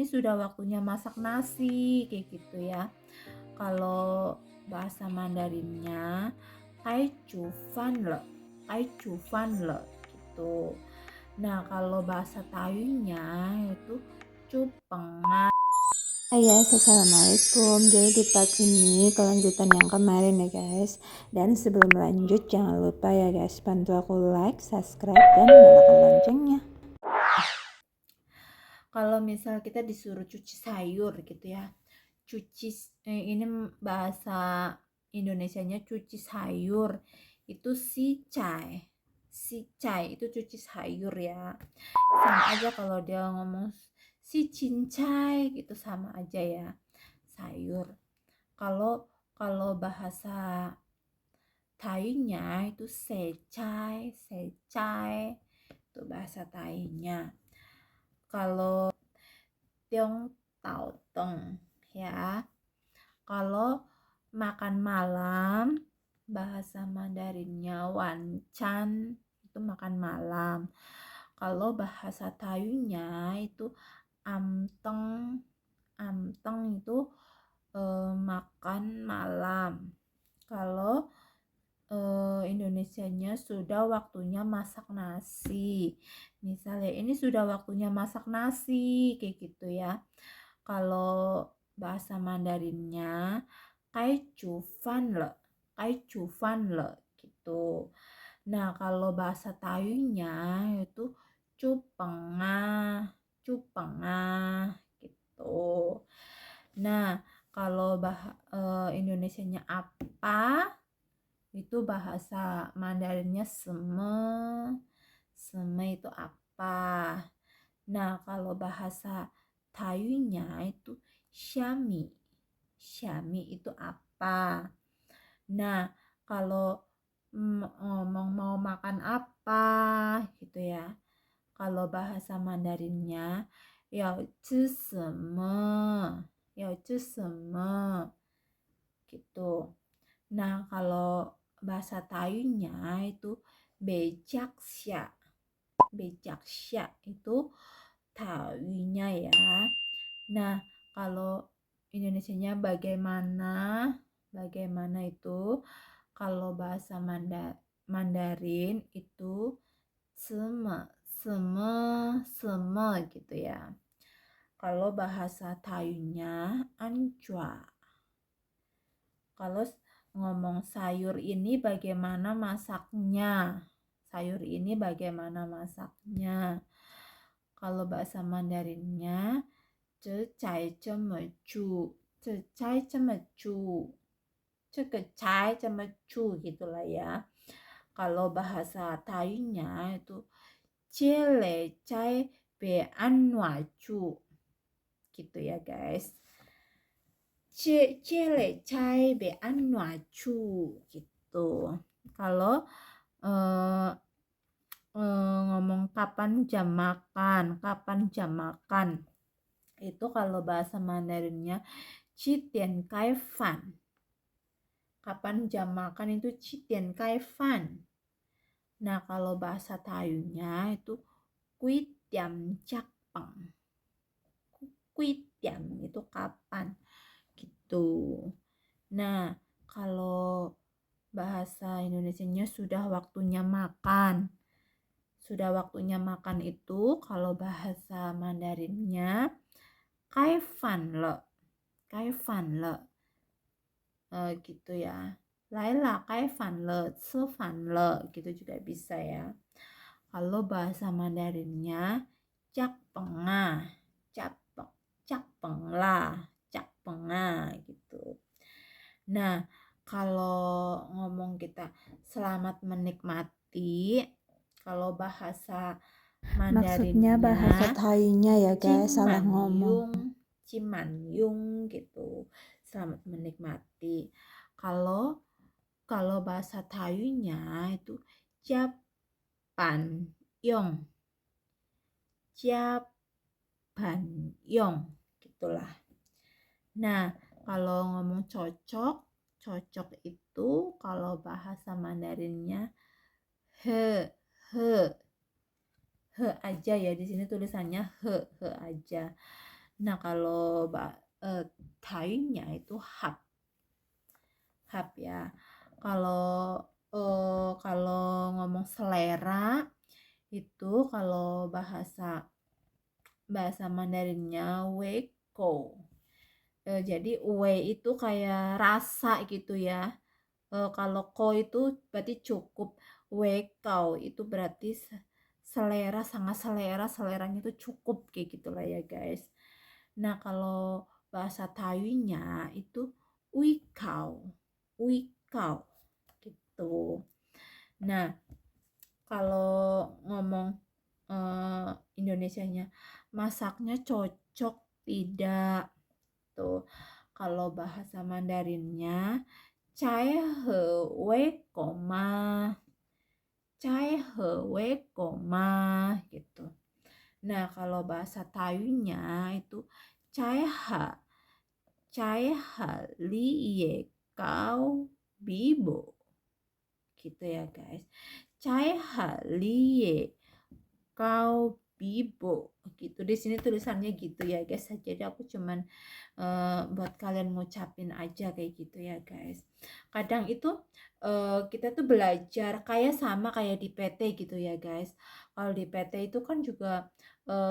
sudah waktunya masak nasi, kayak gitu ya. Kalau bahasa Mandarinnya, kai chu fan le, kai chu fan le gitu. Nah, kalau bahasa Taiwannya itu cu penga. Hai guys, assalamualaikum. Jadi di part ini kelanjutan yang kemarin ya guys. Dan sebelum lanjut jangan lupa ya guys, bantu aku like, subscribe, dan nyalakan loncengnya. Kalau misal kita disuruh cuci sayur gitu ya, ini bahasa Indonesianya cuci sayur itu si cai itu cuci sayur ya. Sama aja kalau dia ngomong si cincai gitu sama aja ya, sayur. Kalau kalau bahasa Thainya itu secai itu bahasa Thainya. Kalau Tiong Tao Teng ya. Kalau makan malam bahasa Mandarinnya Wanchan itu makan malam. Kalau bahasa Taiwannya itu amteng, amteng itu makan malam. Kalau Indonesianya sudah waktunya masak nasi. Misalnya ini sudah waktunya masak nasi kayak gitu ya. Kalau bahasa Mandarinnya kai chu fan le, kai chu fan le gitu. Nah, kalau bahasa Taiwannya itu cu pengah gitu. Nah, kalau Indonesianya apa? Itu bahasa Mandarinnya seme itu apa. Nah, kalau bahasa Taiwannya itu syami itu apa. Nah, kalau ngomong mau makan apa gitu ya, kalau bahasa Mandarinnya yao zhi seme gitu. Nah, kalau bahasa Taiwannya itu bejaksya. Bejaksya itu Taiwannya ya. Nah, kalau Indonesianya bagaimana? Bagaimana itu? Kalau bahasa Mandarin itu seme, seme gitu ya. Kalau bahasa Taiwannya anjua. Kalau ngomong sayur ini bagaimana masaknya? Sayur ini bagaimana masaknya? Kalau bahasa Mandarinnya cecai cemecu, cecai cemecu, cekecai cemecu gitulah ya. Kalau bahasa Thainya itu cele cai be anwacu gitu ya guys. Cele cai be anwacu gitu. Kalau eh, ngomong kapan jam makan itu kalau bahasa Mandarinnya Citian Kai Fan. Kapan jam makan itu Citian Kai Fan. Nah, kalau bahasa Taiwannya itu Kui Tiam Cak Peng. Kui Tiam itu kapan gitu. Nah, kalau bahasa Indonesianya sudah waktunya makan. Sudah waktunya makan itu kalau bahasa Mandarinnya kaifan le. Kaifan le. Gitu ya. Laila kaifan le, sefan le gitu juga bisa ya. Kalau bahasa Mandarinnya cak pengah, cak penglah, cak pengah gitu. Nah, kalau ngomong kita selamat menikmati, kalau bahasa Maksudnya bahasa Mandarinnya Thainya ya guys, salah ngomong. Cimanyung gitu. Selamat menikmati. Kalau kalau bahasa Taiwannya itu Japan Yong. Japan Yong gitulah. Nah, kalau ngomong cocok itu kalau bahasa Mandarinnya he he he aja ya, di sini tulisannya he aja. Nah, kalau Thai-nya itu hap ya. Kalau ngomong selera itu kalau bahasa bahasa Mandarinnya Weiko. Jadi we itu kayak rasa gitu ya. Kalau ko itu berarti cukup, wekau itu berarti selera, sangat selera, seleranya itu cukup kayak gitulah ya guys. Nah, kalau bahasa Taiwannya itu uikau, uikau gitu. Nah, kalau ngomong Indonesianya, masaknya cocok tidak tuh. Kalau bahasa Mandarinnya Chai he we koma, Chai he we koma gitu. Nah, kalau bahasa Taiwannya itu Chai ha, Chai ha li ye kau bibo gitu ya guys. Chai ha li ye kau bibo gitu. Di sini tulisannya gitu ya guys. Jadi aku cuman buat kalian ngucapin aja kayak gitu ya guys. Kadang itu kita tuh belajar kayak sama kayak di PT gitu ya guys. Kalau di PT itu kan juga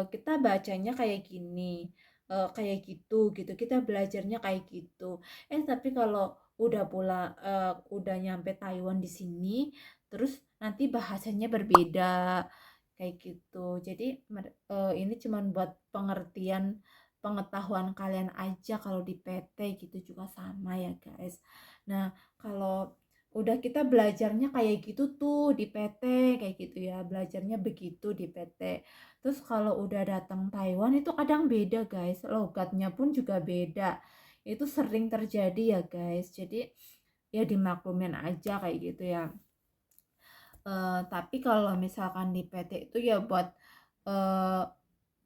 kita bacanya kayak gini, kayak gitu gitu. Kita belajarnya kayak gitu. Tapi kalau udah nyampe Taiwan di sini, terus nanti bahasanya berbeda kayak gitu. Jadi ini cuman buat pengertian pengetahuan kalian aja, kalau di PT gitu juga sama ya guys. Nah, kalau udah kita belajarnya kayak gitu tuh di PT kayak gitu ya, belajarnya begitu di PT. Terus kalau udah datang Taiwan itu kadang beda guys, logatnya pun juga beda. Itu sering terjadi ya guys. Jadi ya dimaklumin aja kayak gitu ya. Tapi kalau misalkan di PT itu ya eh,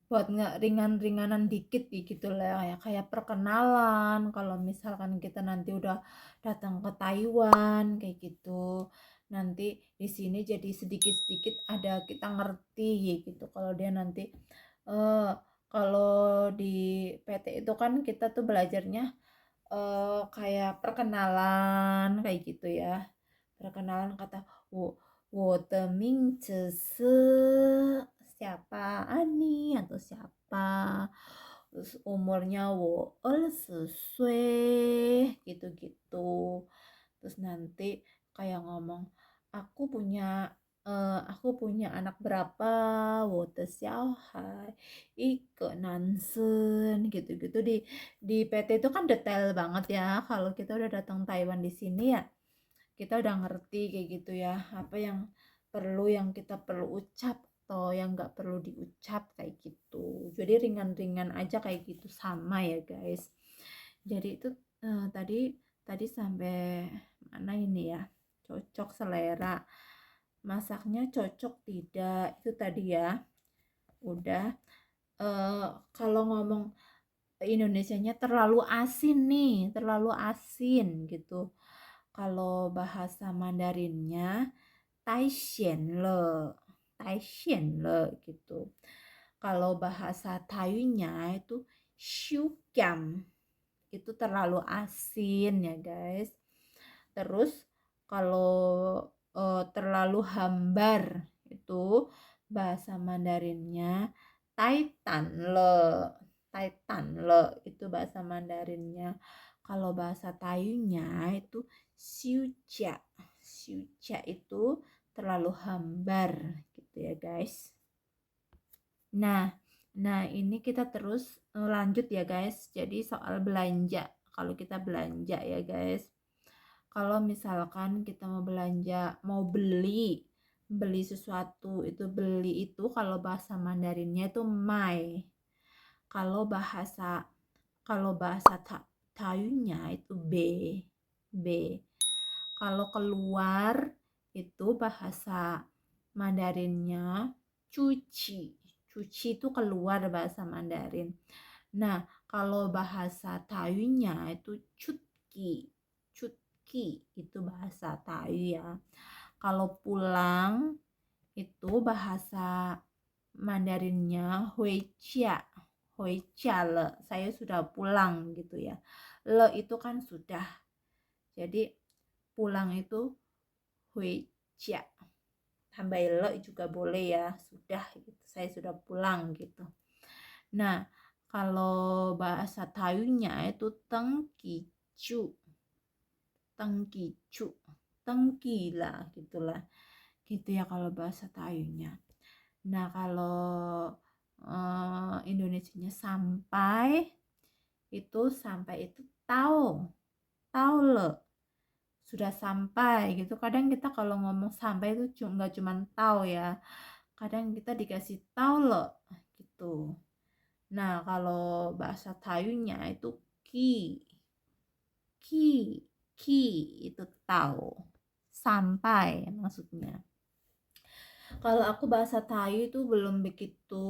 buat nggak ringan-ringanan dikit gitu lah ya, kayak perkenalan kalau misalkan kita nanti udah datang ke Taiwan kayak gitu, nanti di sini jadi sedikit-sedikit ada kita ngerti gitu. Kalau dia nanti eh, kalau di PT itu kan kita tuh belajarnya kayak perkenalan kayak gitu ya, perkenalan kata wo wo de ming siapa Ani atau siapa, terus umurnya wo gitu-gitu. Terus nanti kayak ngomong aku punya anak berapa, wo de hai ike nansen gitu-gitu. Di PT itu kan detail banget ya. Kalau kita udah datang Taiwan di sini ya, kita udah ngerti kayak gitu ya, apa yang kita perlu ucap atau yang nggak perlu diucap kayak gitu. Jadi ringan-ringan aja kayak gitu, sama ya guys. Jadi itu tadi tadi sampai mana ini ya, cocok selera, masaknya cocok tidak, itu tadi ya udah. Kalau ngomong Indonesianya terlalu asin nih, terlalu asin gitu. Kalau bahasa Mandarinnya Tai xian le, Tai xian le gitu. Kalau bahasa Taiwannya itu Xiu Kiam, itu terlalu asin ya guys. Terus kalau terlalu hambar itu bahasa Mandarinnya Taitan le, Taitan le itu bahasa Mandarinnya. Kalau bahasa Taiwannya itu Xiujia, Xiujia itu terlalu hambar gitu ya guys. Nah, nah ini kita terus lanjut ya guys. Jadi soal belanja. Kalau kita belanja ya guys. Kalau misalkan kita mau belanja, mau beli sesuatu, itu beli itu kalau bahasa Mandarinnya itu mai. Kalau bahasa kalau bahasa Taiwannya itu B. Kalau keluar itu bahasa Mandarinnya cuci. Cuci itu keluar bahasa Mandarin. Nah, kalau bahasa Taiwannya itu cutki. Cutki itu bahasa Tai ya. Kalau pulang itu bahasa Mandarinnya huicia. 回家了, saya sudah pulang gitu ya. Le itu kan sudah. Jadi pulang itu 回家. Tambah le juga boleh ya, sudah gitu. Saya sudah pulang gitu. Nah, kalau bahasa Tayunya itu tengkicu. Tengkicu. Tengkila gitulah. Gitu ya kalau bahasa Tayunya. Nah, kalau Indonesianya sampai itu tahu le, sudah sampai gitu. Kadang kita kalau ngomong sampai itu nggak cuman tahu ya, kadang kita dikasih tahu le gitu. Nah, kalau bahasa Tayunya itu ki ki ki itu tahu, sampai maksudnya. Kalau aku bahasa Thai itu belum begitu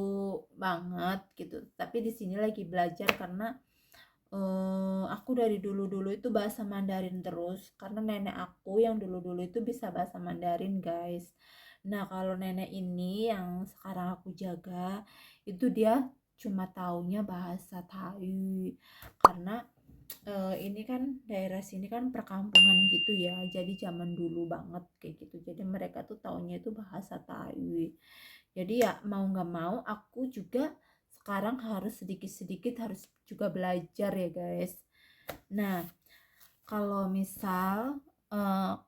banget gitu, tapi di sini lagi belajar karena aku dari dulu-dulu itu bahasa Mandarin terus, karena nenek aku yang dulu-dulu itu bisa bahasa Mandarin guys. Nah, kalau nenek ini yang sekarang aku jaga itu dia cuma taunya bahasa Thai, karena ini kan daerah sini kan perkampungan gitu ya, jadi zaman dulu banget kayak gitu, jadi mereka tuh taunya itu bahasa Thai. Jadi ya mau nggak mau aku juga sekarang harus sedikit-sedikit harus juga belajar ya guys. Nah, kalau misal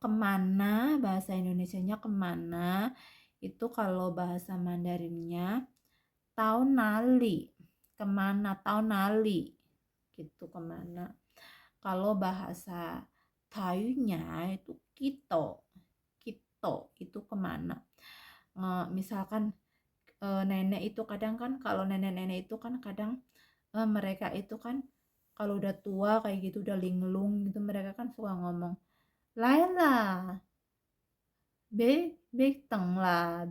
kemana, bahasa Indonesianya kemana, itu kalau bahasa Mandarinnya tau nali, kemana, tau nali gitu, kemana. Kalau bahasa Thainya itu kito, kito itu kemana. Misalkan nenek itu kadang kan, kalau nenek-nenek itu kan kadang mereka itu kan kalau udah tua kayak gitu, udah linglung gitu, mereka kan suka ngomong Laila beteng lah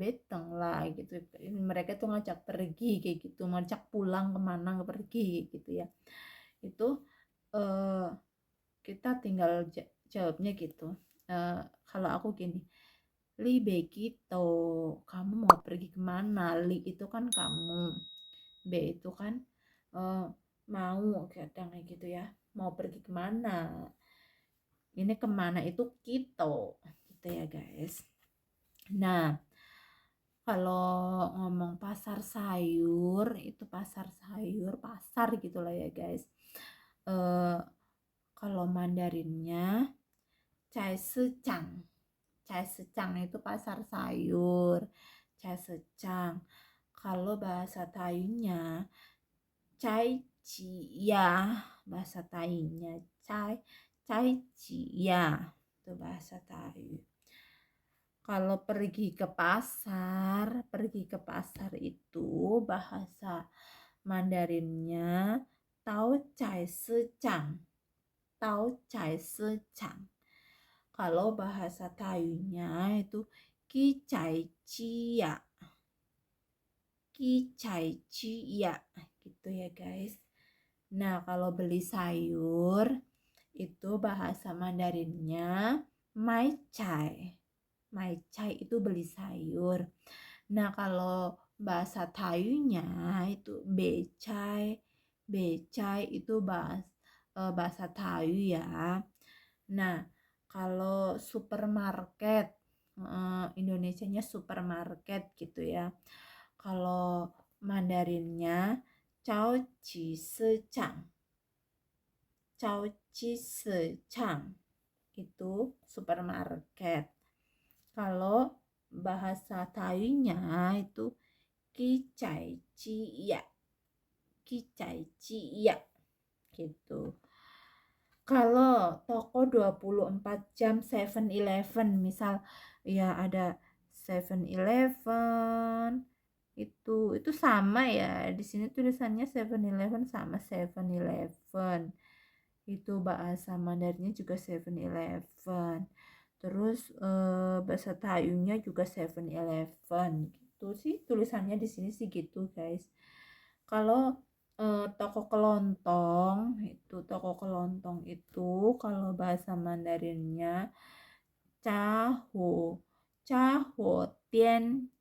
gitu. Mereka tuh ngajak pergi kayak gitu, ngajak pulang kemana, pergi gitu ya. Itu eh, kita tinggal jawabnya gitu. Kalau aku gini, Li begitu, kamu mau pergi kemana? Li itu kan kamu, B itu kan eh, mau, kadang kayak gitu ya, mau pergi kemana. Ini kemana itu gitu ya guys. Nah, kalau ngomong pasar sayur, itu pasar sayur, pasar gitulah ya guys. Kalau Mandarinnya cai secang. Cai secang itu pasar sayur. Cai secang. Kalau bahasa Tainya cai cia. Bahasa Tainya cai cia. Itu bahasa Tai. Kalau pergi ke pasar itu bahasa Mandarinnya tao cai secang. Tao cai secang. Kalau bahasa Tainya itu ki cai cia. Ki cai cia gitu ya guys. Nah, kalau beli sayur itu bahasa Mandarinnya mai cai. Mai cai itu beli sayur. Nah, kalau bahasa Tainya itu becai. Becai itu bahasa Thai ya. Nah, kalau supermarket, Indonesianya supermarket gitu ya. Kalau Mandarinnya Cao Chi Secang. Cao Chi Secang itu supermarket. Kalau bahasa Thainya itu Ki Cai Chi Ya. Ki Cai Chi Ya gitu. Kalau toko 24 jam 7-Eleven, misal ya ada 7-Eleven, itu sama ya. Di sini tulisannya 7-Eleven sama 7-Eleven. Itu bahasa Mandarinnya juga 7-Eleven. Terus bahasa Tayunya juga 7-Eleven. Gitu sih tulisannya di sini sih gitu, guys. Kalau toko kelontong itu kalau bahasa Mandarinnya caho tian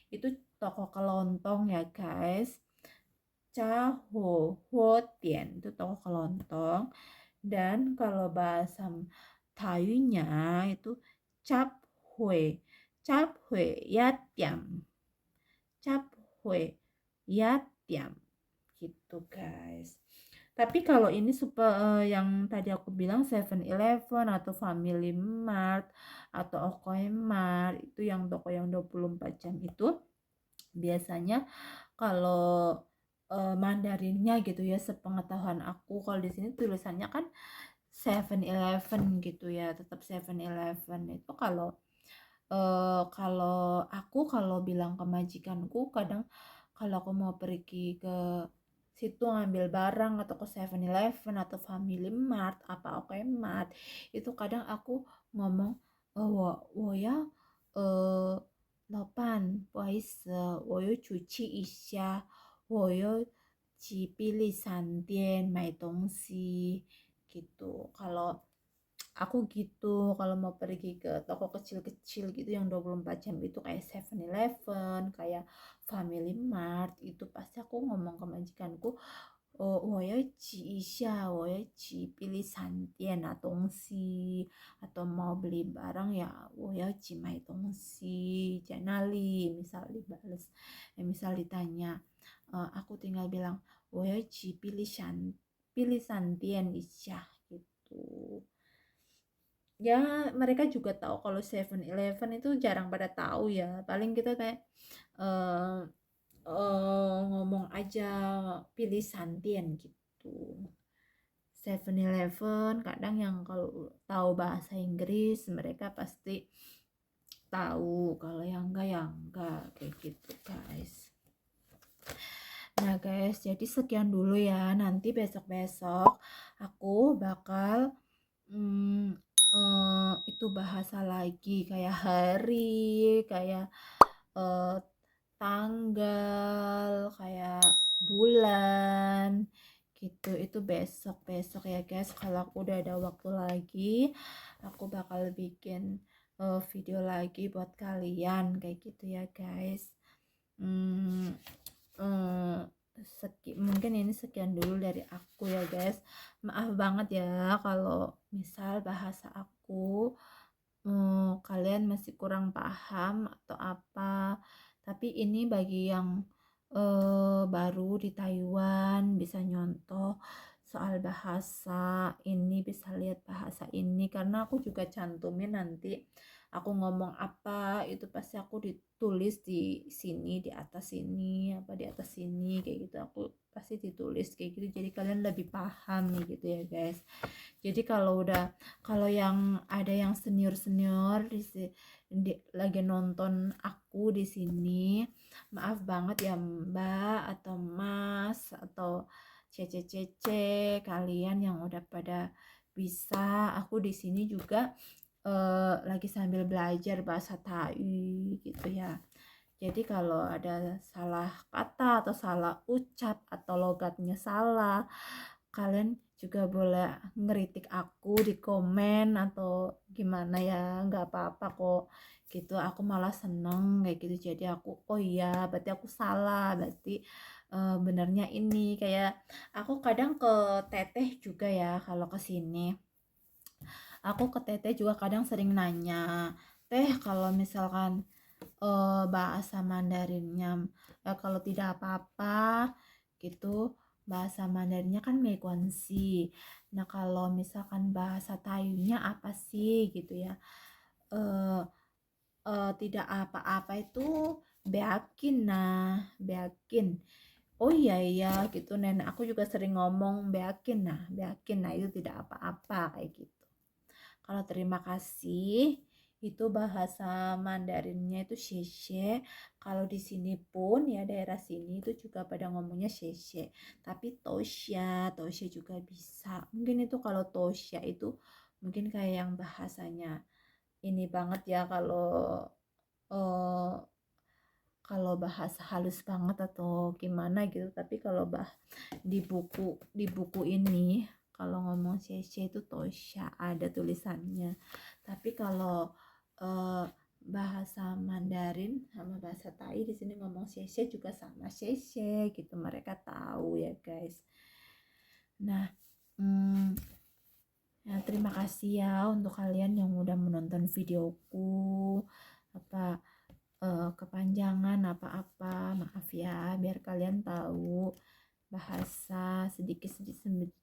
itu toko kelontong ya guys. Huodian itu toko kelontong. Dan kalau bahasa Tayunya itu caphui. Caphui yatiam. Caphui yatiam gitu guys. Tapi kalau ini super yang tadi aku bilang 7-Eleven atau Family Mart atau Okoe Mart itu yang toko yang 24 jam itu biasanya kalau Mandarinnya gitu ya, sepengetahuan aku kalau di sini tulisannya kan 7-Eleven gitu ya, tetap 7-Eleven itu kalau aku bilang ke majikanku kadang kalau aku mau pergi ke situ ngambil barang atau ke 7-Eleven atau Family Mart apa Oke Mart itu kadang aku ngomong wo ya eh 老板不好意思我有出去一下我有去便利商店买东西gitu. Kalau aku gitu kalau mau pergi ke toko kecil-kecil gitu yang 24 jam itu kayak 7-Eleven, kayak Family Mart itu pasti aku ngomong ke majikanku, oh, 我要去一下，我要去便利商店拿东西 atau mau beli barang ya 我要去买东西 misal dibales misal ditanya aku tinggal bilang 我要去便利商店一下gitu. Ya mereka juga tahu kalau 7-Eleven itu jarang pada tahu ya, paling kita kayak eh ngomong aja pilih santian gitu. 7-Eleven kadang yang kalau tahu bahasa Inggris mereka pasti tahu, kalau yang enggak kayak gitu guys. Nah guys, jadi sekian dulu ya, nanti besok-besok aku bakal itu bahasa lagi kayak hari, kayak tanggal, kayak bulan gitu. Itu besok ya guys, kalau aku udah ada waktu lagi aku bakal bikin video lagi buat kalian kayak gitu ya guys. hmm, mungkin ini sekian dulu dari aku ya guys. Maaf banget ya kalau misal bahasa aku kalian masih kurang paham atau apa, tapi ini bagi yang baru di Taiwan bisa nyontoh soal bahasa ini, bisa lihat bahasa ini karena aku juga cantumin nanti aku ngomong apa itu pasti aku ditulis di sini, di atas sini apa di atas sini kayak gitu, aku pasti ditulis kayak gitu jadi kalian lebih paham nih gitu ya guys. Jadi kalau yang ada yang senior lagi nonton aku di sini, maaf banget ya Mbak atau Mas atau Cece kalian yang udah pada bisa. Aku di sini juga lagi sambil belajar bahasa Tai gitu ya. Jadi kalau ada salah kata atau salah ucap atau logatnya salah, kalian juga boleh ngeritik aku di komen atau gimana ya, nggak apa-apa kok gitu. Aku malah seneng kayak gitu, jadi aku oh iya berarti aku salah, berarti benernya ini. Kayak aku kadang ke teteh juga ya kalau ke sini, aku ke teteh juga kadang sering nanya, teh kalau misalkan bahasa Mandarinnya kalau tidak apa-apa gitu, bahasa Mandarinnya kan Meguansi. Nah kalau misalkan bahasa Tayunya apa sih gitu ya, eh tidak apa-apa itu beakin, nah beakin. Oh iya gitu, nenek aku juga sering ngomong beakin nah itu tidak apa-apa kayak gitu. Kalau terima kasih itu bahasa Mandarinnya itu xie. Kalau di sini pun ya daerah sini itu juga pada ngomongnya xie. Tapi tosya juga bisa. Mungkin itu kalau tosya itu mungkin kayak yang bahasanya ini banget ya, eh, kalau bahasa halus banget atau gimana gitu. Tapi kalau di buku ini kalau ngomong CC itu Tosya ada tulisannya. Tapi kalau bahasa Mandarin sama bahasa Thai di sini ngomong Xie juga sama Xie gitu, mereka tahu ya guys. Nah, ya, terima kasih ya untuk kalian yang udah menonton videoku. Apa kepanjangan apa-apa, maaf ya, biar kalian tahu bahasa sedikit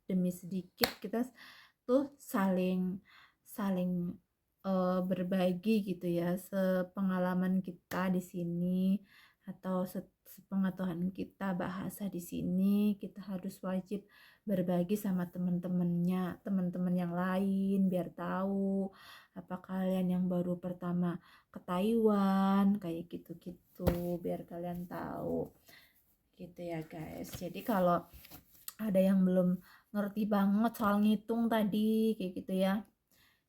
demi sedikit kita tuh saling saling berbagi gitu ya, sepengalaman kita di sini atau sepengetahuan kita bahasa di sini, kita harus wajib berbagi sama teman-teman yang lain biar tahu. Apa kalian yang baru pertama ke Taiwan kayak gitu-gitu, biar kalian tahu gitu ya guys. Jadi kalau ada yang belum ngerti banget soal ngitung tadi kayak gitu ya,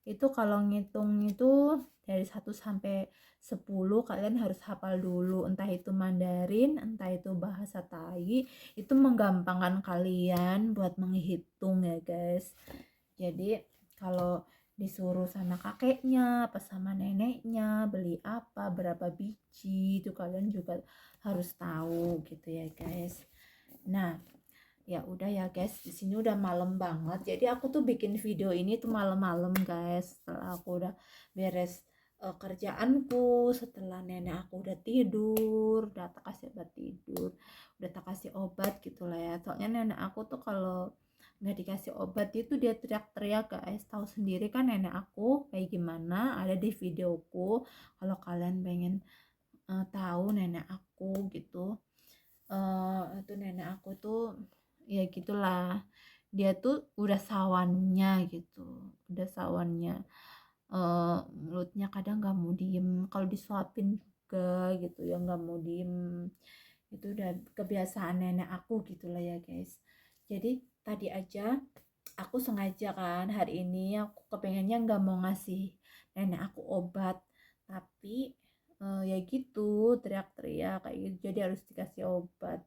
itu kalau ngitung itu dari 1 sampai 10 kalian harus hafal dulu, entah itu Mandarin, entah itu bahasa Thai. Itu menggampangkan kalian buat menghitung ya guys. Jadi kalau disuruh sama kakeknya apa sama neneknya beli apa berapa biji, itu kalian juga harus tahu gitu ya guys. Nah, ya udah ya guys, di sini udah malam banget. Jadi aku tuh bikin video ini tuh malam-malam guys, setelah aku udah beres kerjaanku, setelah nenek aku udah tidur, udah tak kasih obat tidur, udah tak kasih obat gitu lah ya. Soalnya nenek aku tuh kalau nggak dikasih obat itu dia teriak-teriak guys. Tahu sendiri kan nenek aku kayak gimana, ada di videoku. Kalau kalian pengen tahu nenek aku gitu, itu nenek aku tuh ya gitulah, dia tuh udah sawannya gitu, udah sawannya, mulutnya kadang nggak mau diem kalau disuapin juga gitu ya, nggak mau diem. Itu udah kebiasaan nenek aku gitulah ya guys. Jadi tadi aja aku sengaja kan hari ini aku kepengennya nggak mau ngasih nenek aku obat, tapi ya gitu teriak-teriak kayak gitu, jadi harus dikasih obat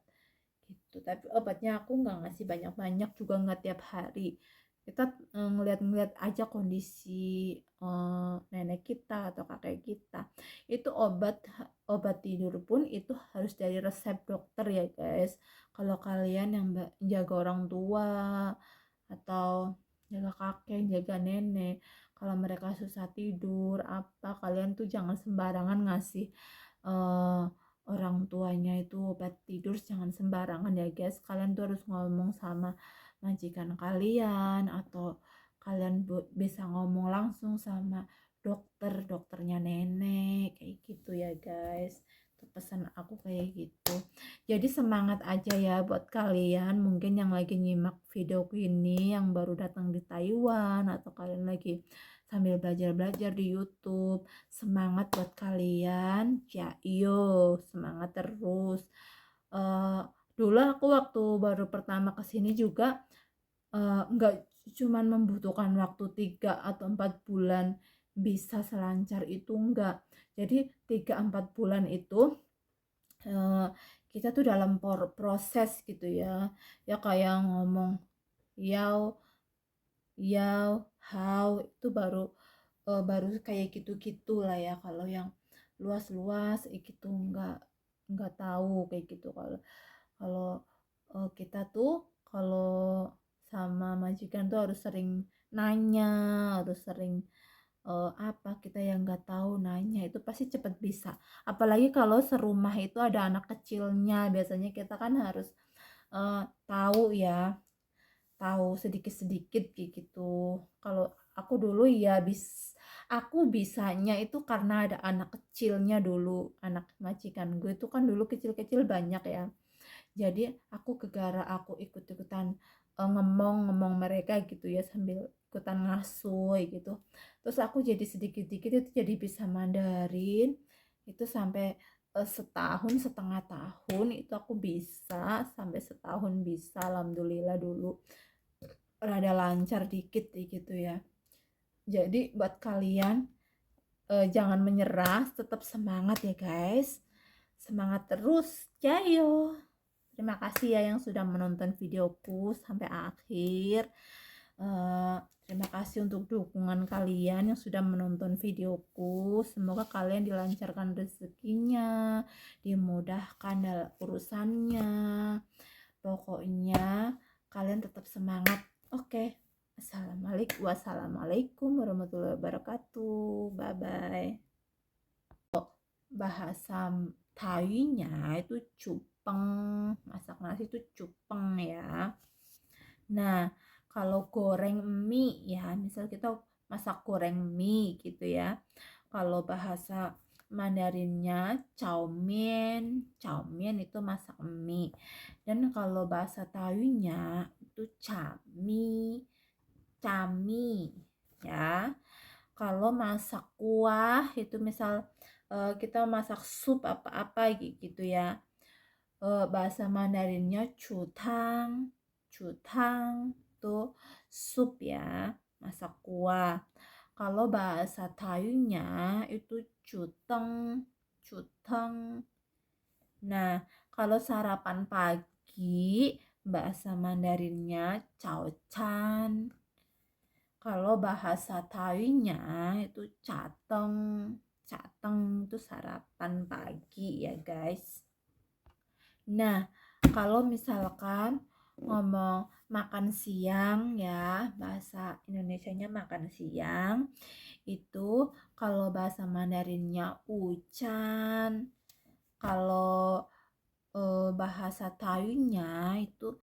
gitu. Tapi obatnya aku nggak ngasih banyak-banyak juga, nggak tiap hari. Kita ngeliat-ngeliat aja kondisi nenek kita atau kakek kita. Itu obat tidur pun itu harus dari resep dokter ya guys. Kalau kalian yang jaga orang tua atau jaga kakek, jaga nenek, kalau mereka susah tidur apa, kalian tuh jangan sembarangan ngasih uh, orang tuanya itu obat tidur, jangan sembarangan ya guys. Kalian tuh harus ngomong sama majikan kalian atau kalian bisa ngomong langsung sama dokternya nenek kayak gitu ya guys. Itu pesan aku kayak gitu. Jadi semangat aja ya buat kalian mungkin yang lagi nyimak videoku ini, yang baru datang di Taiwan atau kalian lagi sambil belajar-belajar di YouTube. Semangat buat kalian ya, iyo semangat terus. Dulu aku waktu baru pertama kesini juga nggak cuman membutuhkan waktu 3 atau 4 bulan bisa selancar itu, enggak. Jadi 3-4 bulan itu kita tuh dalam proses gitu ya, ya kayak ngomong yao yao how itu baru kayak gitu-gitu lah ya. Kalau yang luas-luas gitu nggak tahu kayak gitu. Kalau kalau kita tuh kalau sama majikan tuh harus sering nanya, harus sering apa kita yang nggak tahu nanya, itu pasti cepet bisa. Apalagi kalau serumah itu ada anak kecilnya, biasanya kita kan harus tahu ya, tahu sedikit-sedikit gitu. Kalau aku dulu ya aku bisanya itu karena ada anak kecilnya dulu, anak majikan gue itu kan dulu kecil-kecil banyak ya. Jadi aku gegara, aku ikut-ikutan ngomong mereka gitu ya, sambil ikutan ngasuh gitu. Terus aku jadi sedikit-sedikit itu jadi bisa Mandarin. Itu sampai setahun, 1,5 tahun itu aku bisa, sampai setahun bisa, alhamdulillah. Dulu rada lancar dikit gitu ya. Jadi buat kalian jangan menyerah, tetap semangat ya guys. Semangat terus, jayo. Terima kasih ya yang sudah menonton videoku sampai akhir. Terima kasih untuk dukungan kalian yang sudah menonton videoku. Semoga kalian dilancarkan rezekinya, dimudahkan dalam urusannya. Pokoknya kalian tetap semangat. Oke. Wassalamualaikum warahmatullahi wabarakatuh. Bye bye. Bahasa Thainya itu cupeng, masak nasi itu cupeng ya. Nah, kalau goreng mie ya, misal kita masak goreng mie gitu ya. Kalau bahasa Mandarinnya chow mein, itu masak mie. Dan kalau bahasa Taiwannya itu cami ya. Kalau masak kuah itu misal kita masak sup apa-apa gitu ya. Bahasa Mandarinnya cutang tuh sup ya, masak kuah. Kalau bahasa Thainya itu cuteng. Nah, kalau sarapan pagi bahasa Mandarinnya cao chan. Kalau bahasa Thainya itu cateng itu sarapan pagi ya guys. Nah, kalau misalkan ngomong makan siang ya, bahasa Indonesianya makan siang itu kalau bahasa Mandarinnya ucan. Kalau bahasa Thainya itu